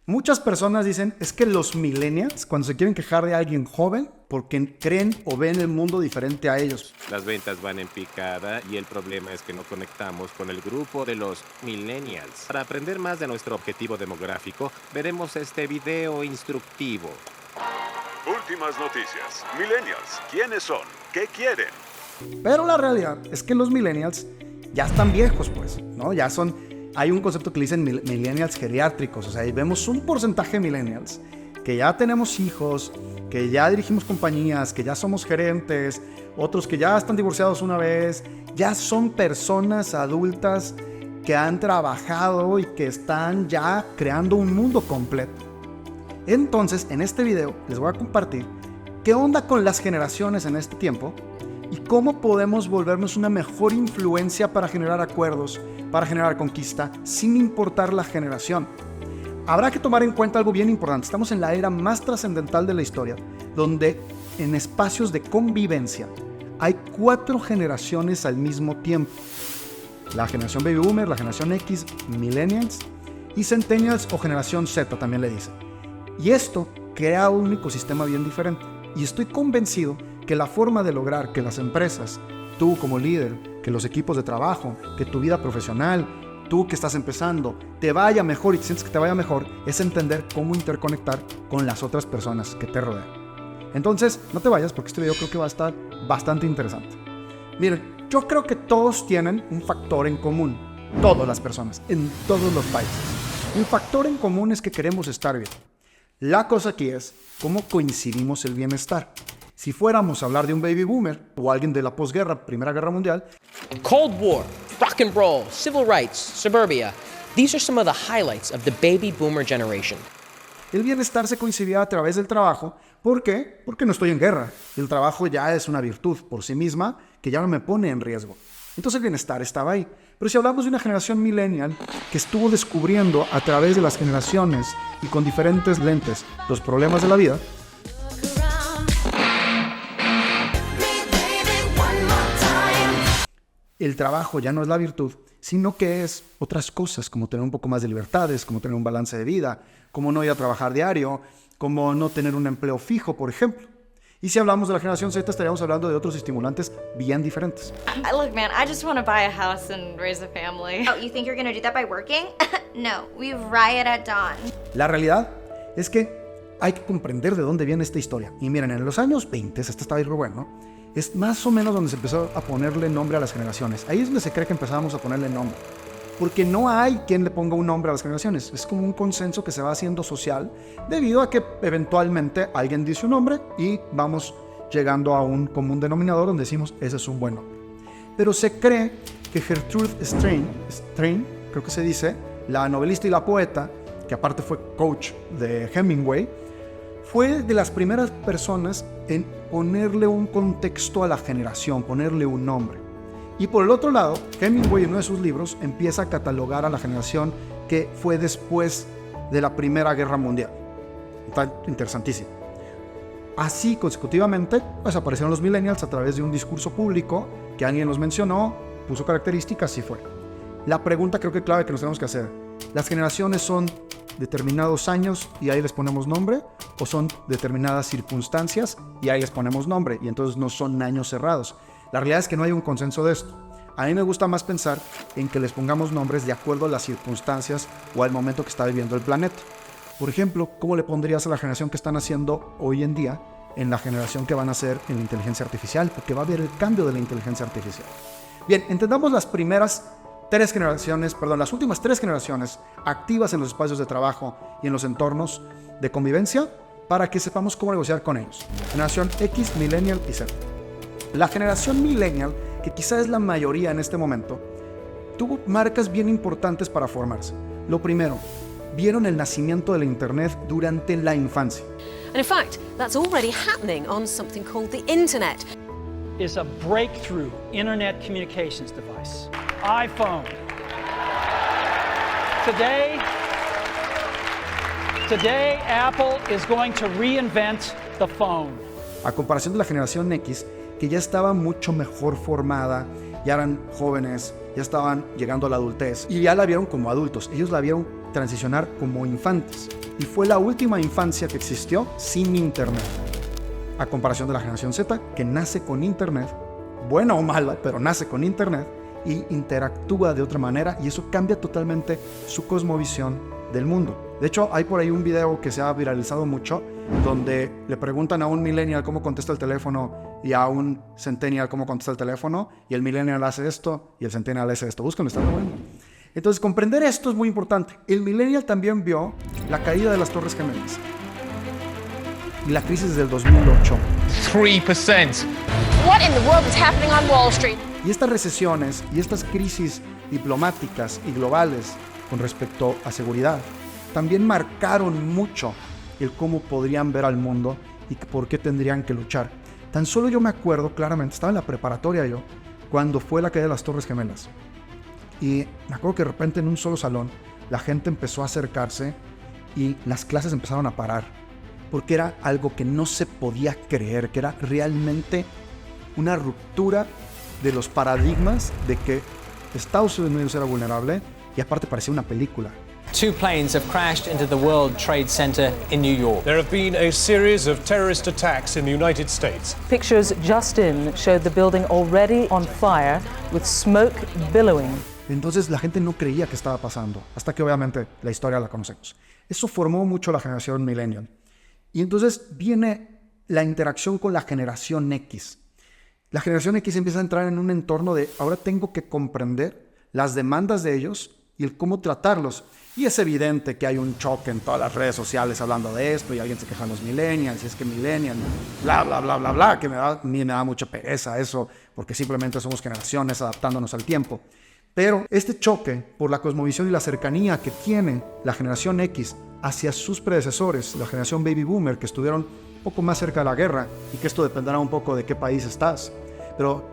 Muchas personas dicen, es que los millennials, cuando se quieren quejar de alguien joven, porque creen o ven el mundo diferente a ellos. Las ventas van en picada y el problema es que no conectamos con el grupo de los millennials. Para aprender más de nuestro objetivo demográfico, veremos este video instructivo. Últimas noticias. Millennials, ¿quiénes son? ¿Qué quieren? Pero la realidad es que los millennials ya están viejos, pues, ¿no? Ya son... Hay un concepto que le dicen millennials geriátricos, o sea, ahí vemos un porcentaje de millennials que ya tenemos hijos, que ya dirigimos compañías, que ya somos gerentes, otros que ya están divorciados una vez, ya son personas adultas que han trabajado y que están ya creando un mundo completo. Entonces, en este video les voy a compartir qué onda con las generaciones en este tiempo y cómo podemos volvernos una mejor influencia para generar acuerdos, para generar conquista, sin importar la generación. Habrá que tomar en cuenta algo bien importante. Estamos en la era más trascendental de la historia, donde en espacios de convivencia hay 4 generaciones al mismo tiempo. La generación Baby Boomer, la generación X, Millennials y Centennials o generación Z también le dicen. Y esto crea un ecosistema bien diferente. Y estoy convencido que la forma de lograr que las empresas, tú como líder, que los equipos de trabajo, que tu vida profesional, tú que estás empezando, te vaya mejor y te sientes que te vaya mejor, es entender cómo interconectar con las otras personas que te rodean. Entonces, no te vayas porque este video creo que va a estar bastante interesante. Miren, yo creo que todos tienen un factor en común, todas las personas, en todos los países. Un factor en común es que queremos estar bien. La cosa aquí es cómo coincidimos el bienestar. Si fuéramos a hablar de un baby boomer o alguien de la posguerra, Primera Guerra Mundial. Cold War, rock and roll, civil rights, suburbia. These are some of the highlights of the baby boomer generation. El bienestar se coincidía a través del trabajo. ¿Por qué? Porque no estoy en guerra. El trabajo ya es una virtud por sí misma que ya no me pone en riesgo. Entonces el bienestar estaba ahí. Pero si hablamos de una generación millennial que estuvo descubriendo a través de las generaciones y con diferentes lentes los problemas de la vida, el trabajo ya no es la virtud, sino que es otras cosas, como tener un poco más de libertades, como tener un balance de vida, como no ir a trabajar diario, como no tener un empleo fijo, por ejemplo. Y si hablamos de la generación Z, estaríamos hablando de otros estimulantes bien diferentes. Look, man, I just want to buy a house and raise a family. Oh, you think you're going to do that by working? No, we riot at dawn. La realidad es que hay que comprender de dónde viene esta historia. Y miren, en los años 20, esto estaba bien bueno, ¿no? Es más o menos donde se empezó a ponerle nombre a las generaciones. Ahí es donde se cree que empezamos a ponerle nombre. Porque no hay quien le ponga un nombre a las generaciones. Es como un consenso que se va haciendo social debido a que eventualmente alguien dice un nombre y vamos llegando a un común denominador donde decimos, ese es un buen nombre. Pero se cree que Gertrude Stein, creo que se dice, la novelista y la poeta, que aparte fue coach de Hemingway, fue de las primeras personas en ponerle un contexto a la generación, ponerle un nombre. Y por el otro lado, Hemingway en uno de sus libros empieza a catalogar a la generación que fue después de la Primera Guerra Mundial. Está interesantísimo. Así consecutivamente, pues aparecieron los millennials a través de un discurso público que alguien los mencionó, puso características y fue. La pregunta creo que clave que nos tenemos que hacer, ¿las generaciones son determinados años y ahí les ponemos nombre? ¿O son determinadas circunstancias y ahí les ponemos nombre? Y entonces no son años cerrados. La realidad es que no hay un consenso de esto. A mí me gusta más pensar en que les pongamos nombres de acuerdo a las circunstancias o al momento que está viviendo el planeta. Por ejemplo, ¿cómo le pondrías a la generación que están haciendo hoy en día en la generación que van a hacer en la inteligencia artificial? Porque va a haber el cambio de la inteligencia artificial. Bien, entendamos las últimas tres generaciones activas en los espacios de trabajo y en los entornos de convivencia para que sepamos cómo negociar con ellos. Generación X, Millennial y Z. La generación Millennial, que quizá es la mayoría en este momento, tuvo marcas bien importantes para formarse. Lo primero, vieron el nacimiento de la Internet durante la infancia. And in fact, that's already happening on something called the Internet. Is a breakthrough internet communications device. iPhone. Today, Apple is going to reinvent the phone. A comparación de la generación X, que ya estaba mucho mejor formada, ya eran jóvenes, ya estaban llegando a la adultez y ya la vieron como adultos. Ellos la vieron transicionar como infantes. y fue la última infancia que existió sin internet. A comparación de la generación Z, que nace con internet, buena o mala, pero nace con internet y interactúa de otra manera, y eso cambia totalmente su cosmovisión del mundo. De hecho, hay por ahí un video que se ha viralizado mucho, donde le preguntan a un millennial cómo contesta el teléfono y a un centennial cómo contesta el teléfono, y el millennial hace esto y el centennial hace esto. Búsquenlo, está muy bueno. Entonces, comprender esto es muy importante. El millennial también vio la caída de las Torres Gemelas y la crisis del 2008. 3%. What in the world is happening on Wall Street? Y estas recesiones y estas crisis diplomáticas y globales con respecto a seguridad también marcaron mucho el cómo podrían ver al mundo y por qué tendrían que luchar. Tan solo yo me acuerdo claramente, estaba en la preparatoria yo, cuando fue la caída de las Torres Gemelas. Y me acuerdo que de repente en un solo salón la gente empezó a acercarse y las clases empezaron a parar, porque era algo que no se podía creer, que era realmente una ruptura de los paradigmas de que Estados Unidos era vulnerable, y aparte parecía una película. 2 planes have crashed into the World Trade Center in New York. There have been a series of terrorist attacks in the United States. Pictures just in showed the building already on fire with smoke billowing. Entonces la gente no creía que estaba pasando, hasta que obviamente la historia la conocemos. Eso formó mucho la generación millennial. Y entonces viene la interacción con la generación X. La generación X empieza a entrar en un entorno de ahora tengo que comprender las demandas de ellos y el cómo tratarlos. Y es evidente que hay un choque en todas las redes sociales hablando de esto, y alguien se queja de los millennials, y es que millennial, bla, bla, bla, bla, bla, que a mí me da mucha pereza eso, porque simplemente somos generaciones adaptándonos al tiempo. Pero este choque por la cosmovisión y la cercanía que tiene la generación X hacia sus predecesores, la generación Baby Boomer, que estuvieron un poco más cerca de la guerra, y que esto dependerá un poco de qué país estás, pero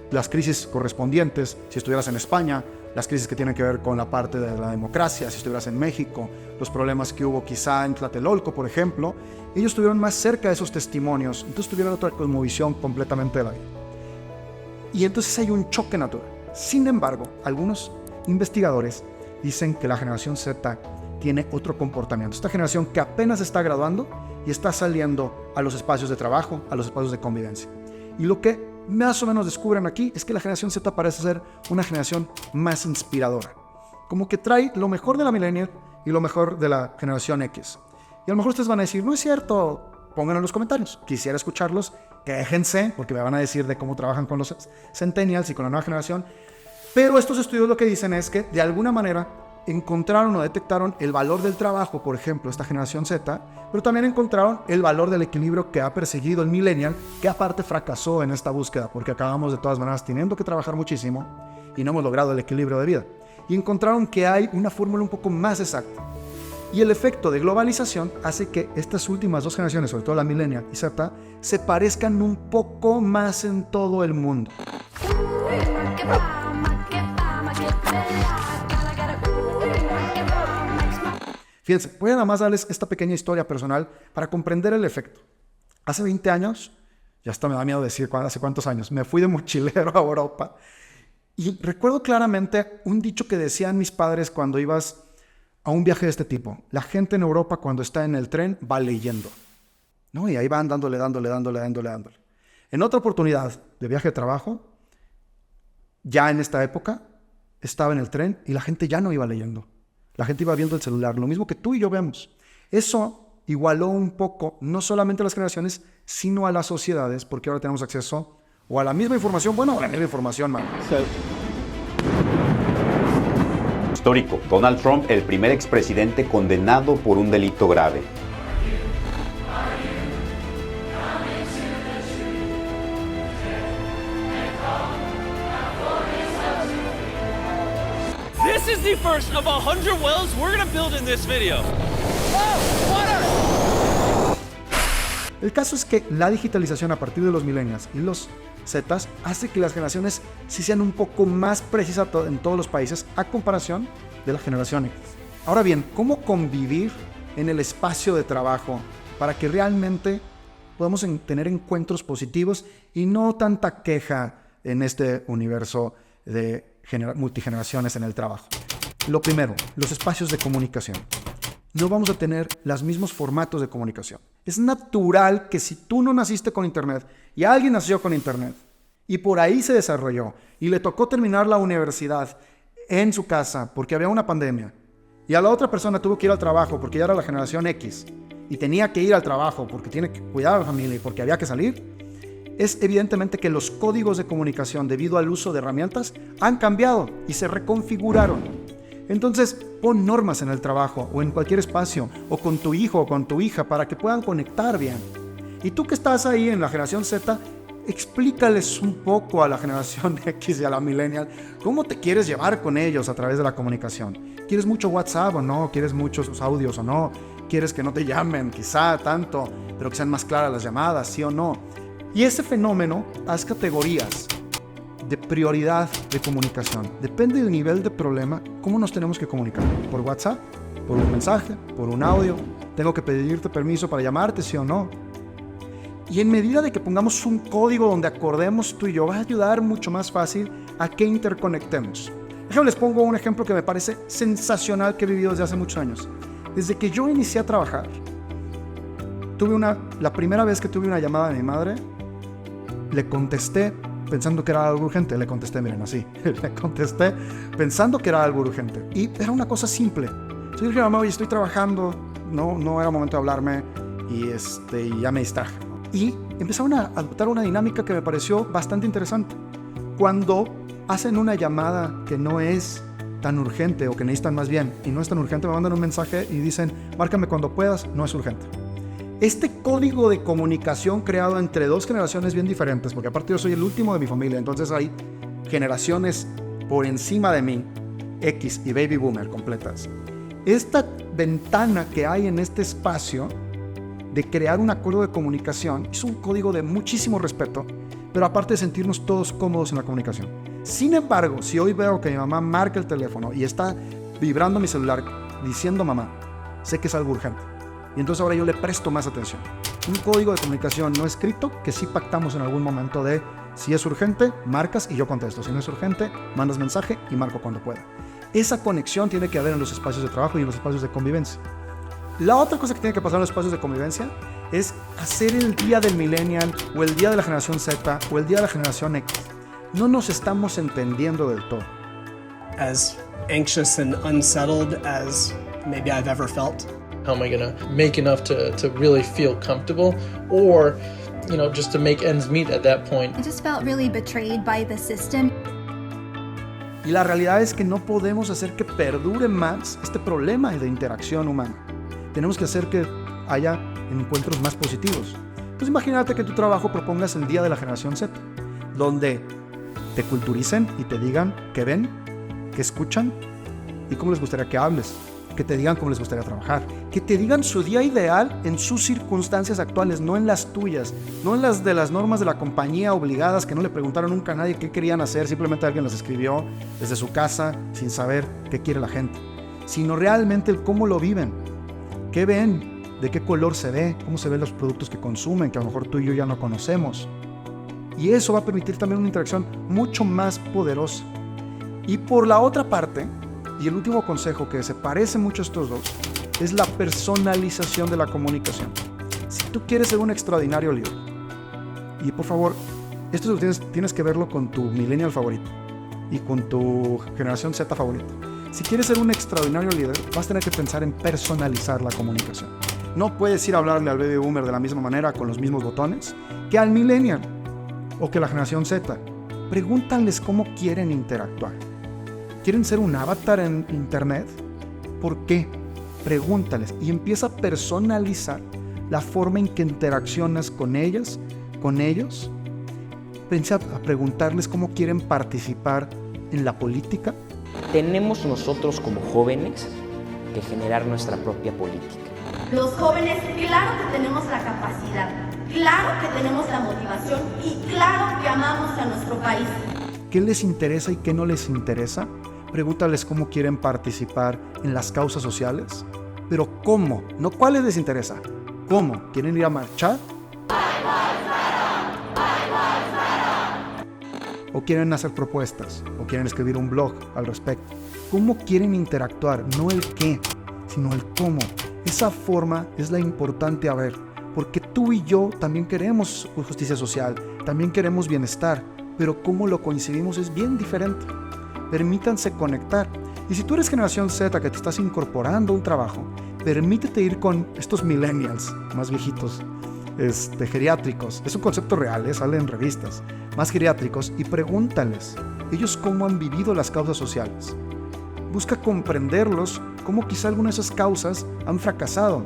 las crisis correspondientes, si estuvieras en España, las crisis que tienen que ver con la parte de la democracia, si estuvieras en México, los problemas que hubo quizá en Tlatelolco, por ejemplo, ellos estuvieron más cerca de esos testimonios, entonces tuvieron otra cosmovisión completamente de la vida. Y entonces hay un choque natural. Sin embargo, algunos investigadores dicen que la generación Z tiene otro comportamiento. Esta generación que apenas está graduando y está saliendo a los espacios de trabajo, a los espacios de convivencia. Y lo que más o menos descubren aquí es que la generación Z parece ser una generación más inspiradora. Como que trae lo mejor de la millennial y lo mejor de la generación X. Y a lo mejor ustedes van a decir, no es cierto, pónganlo en los comentarios. Quisiera escucharlos, quéjense, porque me van a decir de cómo trabajan con los centennials y con la nueva generación. Pero estos estudios lo que dicen es que de alguna manera encontraron o detectaron el valor del trabajo, por ejemplo, esta generación Z, pero también encontraron el valor del equilibrio que ha perseguido el millennial, que aparte fracasó en esta búsqueda, porque acabamos de todas maneras teniendo que trabajar muchísimo y no hemos logrado el equilibrio de vida. Y encontraron que hay una fórmula un poco más exacta. Y el efecto de globalización hace que estas últimas dos generaciones, sobre todo la millennial y Z, se parezcan un poco más en todo el mundo. Fíjense, voy a nada más darles esta pequeña historia personal para comprender el efecto. Hace 20 años, ya hasta me da miedo decir hace cuántos años, me fui de mochilero a Europa y recuerdo claramente un dicho que decían mis padres cuando ibas a un viaje de este tipo. La gente en Europa cuando está en el tren va leyendo, ¿no? Y ahí van dándole. En otra oportunidad de viaje de trabajo, ya en esta época, estaba en el tren y la gente ya no iba leyendo. La gente iba viendo el celular, lo mismo que tú y yo vemos. Eso igualó un poco, no solamente a las generaciones, sino a las sociedades, porque ahora tenemos acceso o a la misma información, bueno, a la misma información, man. Histórico, Donald Trump, el primer expresidente condenado por un delito grave. This is the first of 100 wells we're gonna build in this video. Oh, water! El caso es que la digitalización a partir de los millennials y los Zetas hace que las generaciones sí sean un poco más precisas en todos los países a comparación de la generación X. Ahora bien, ¿cómo convivir en el espacio de trabajo para que realmente podamos tener encuentros positivos y no tanta queja en este universo de multigeneraciones en el trabajo? Lo primero, los espacios de comunicación. no vamos a tener los mismos formatos de comunicación. Es natural que si tú no naciste con Internet y alguien nació con Internet y por ahí se desarrolló y le tocó terminar la universidad en su casa porque había una pandemia y a la otra persona tuvo que ir al trabajo porque ya era la generación X y tenía que ir al trabajo porque tiene que cuidar a la familia y porque había que salir, es evidentemente que los códigos de comunicación debido al uso de herramientas han cambiado y se reconfiguraron. Entonces, pon normas en el trabajo o en cualquier espacio o con tu hijo o con tu hija para que puedan conectar bien. Y tú que estás ahí en la generación Z, explícales un poco a la generación X y a la millennial cómo te quieres llevar con ellos a través de la comunicación. ¿Quieres mucho WhatsApp o no? ¿Quieres muchos audios o no? ¿Quieres que no te llamen quizá tanto, pero que sean más claras las llamadas, sí o no? Y ese fenómeno, haz categorías de prioridad de comunicación. Depende del nivel de problema, cómo nos tenemos que comunicar. ¿Por WhatsApp? ¿Por un mensaje? ¿Por un audio? ¿Tengo que pedirte permiso para llamarte, sí o no? Y en medida de que pongamos un código donde acordemos tú y yo, va a ayudar mucho más fácil a que interconectemos. Les pongo un ejemplo que me parece sensacional que he vivido desde hace muchos años. Desde que yo inicié a trabajar, la primera vez que tuve una llamada de mi madre, le contesté pensando que era algo urgente. Le contesté, miren, así. Le contesté pensando que era algo urgente. Y era una cosa simple. Yo dije, mamá, oye, estoy trabajando, no era momento de hablarme y ya me distraje. Y empezaron a adoptar una dinámica que me pareció bastante interesante. Cuando hacen una llamada que no es tan urgente o que necesitan más bien y no es tan urgente, me mandan un mensaje y dicen, márcame cuando puedas, no es urgente. Este código de comunicación creado entre dos generaciones bien diferentes, porque aparte yo soy el último de mi familia, entonces hay generaciones por encima de mí, X y Baby Boomer completas. Esta ventana que hay en este espacio de crear un acuerdo de comunicación es un código de muchísimo respeto, pero aparte de sentirnos todos cómodos en la comunicación. Sin embargo, si hoy veo que mi mamá marca el teléfono y está vibrando mi celular diciendo mamá, sé que es algo urgente. Y entonces ahora yo le presto más atención. Un código de comunicación no escrito que sí pactamos en algún momento de si es urgente, marcas y yo contesto. Si no es urgente, mandas mensaje y marco cuando pueda. Esa conexión tiene que haber en los espacios de trabajo y en los espacios de convivencia. La otra cosa que tiene que pasar en los espacios de convivencia es hacer el día del millennial o el día de la generación Z o el día de la generación X. No nos estamos entendiendo del todo. As anxious and unsettled as maybe I've ever felt. How am I going to make enough to really feel comfortable or, just to make ends meet at that point? I just felt really betrayed by the system. Y la realidad es que no podemos hacer que perdure más este problema de interacción humana. Tenemos que hacer que haya encuentros más positivos. Entonces imagínate que tu trabajo propongas el día de la generación Z, donde te culturicen y te digan qué ven, qué escuchan y cómo les gustaría que hables. Que te digan cómo les gustaría trabajar, que te digan su día ideal en sus circunstancias actuales, no en las tuyas, no en las de las normas de la compañía obligadas que no le preguntaron nunca a nadie qué querían hacer, simplemente alguien las escribió desde su casa sin saber qué quiere la gente, sino realmente el cómo lo viven, qué ven, de qué color se ve, cómo se ven los productos que consumen, que a lo mejor tú y yo ya no conocemos. Y eso va a permitir también una interacción mucho más poderosa. Y por la otra parte, y el último consejo que se parece mucho a estos dos es la personalización de la comunicación. Si tú quieres ser un extraordinario líder, y por favor, esto tienes que verlo con tu millennial favorito y con tu generación Z favorita. Si quieres ser un extraordinario líder, vas a tener que pensar en personalizar la comunicación. No puedes ir a hablarle al baby boomer de la misma manera con los mismos botones que al millennial o que la generación Z. Pregúntales cómo quieren interactuar. ¿Quieren ser un avatar en internet? ¿Por qué? Pregúntales y empieza a personalizar la forma en que interaccionas con ellas, con ellos. Piensa a preguntarles cómo quieren participar en la política. Tenemos nosotros como jóvenes que generar nuestra propia política. Los jóvenes, claro que tenemos la capacidad, claro que tenemos la motivación y claro que amamos a nuestro país. ¿Qué les interesa y qué no les interesa? Pregúntales cómo quieren participar en las causas sociales. Pero ¿cómo? No cuáles les interesa. ¿Cómo? ¿Quieren ir a marchar? ¿O quieren hacer propuestas? ¿O quieren escribir un blog al respecto? ¿Cómo quieren interactuar? No el qué. sino el cómo. Esa forma es la importante a ver, porque tú y yo también queremos justicia social, también queremos bienestar, pero cómo lo coincidimos es bien diferente. Permítanse conectar. Y si tú eres generación Z que te estás incorporando a un trabajo, permítete ir con estos millennials más viejitos, geriátricos. Es un concepto real, sale en revistas. Más geriátricos, y pregúntales ellos cómo han vivido las causas sociales. Busca comprenderlos, cómo quizá algunas de esas causas han fracasado,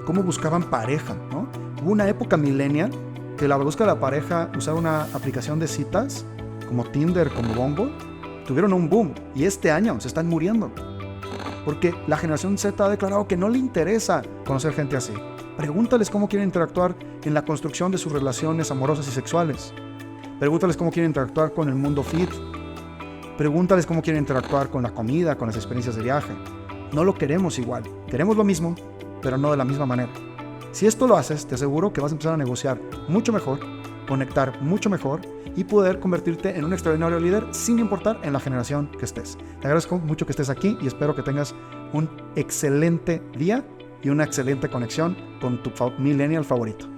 cómo buscaban pareja, ¿no? Hubo una época millennial que la búsqueda de la pareja usaba una aplicación de citas como Tinder, como Bumble. Tuvieron un boom y este año se están muriendo porque la generación Z ha declarado que no le interesa conocer gente así. Pregúntales cómo quieren interactuar en la construcción de sus relaciones amorosas y sexuales. Pregúntales cómo quieren interactuar con el mundo fit. Pregúntales cómo quieren interactuar con la comida, con las experiencias de viaje. No lo queremos igual. Queremos lo mismo, pero no de la misma manera. Si esto lo haces, te aseguro que vas a empezar a negociar mucho mejor, conectar mucho mejor y poder convertirte en un extraordinario líder sin importar en la generación que estés. Te agradezco mucho que estés aquí y espero que tengas un excelente día y una excelente conexión con tu millennial favorito.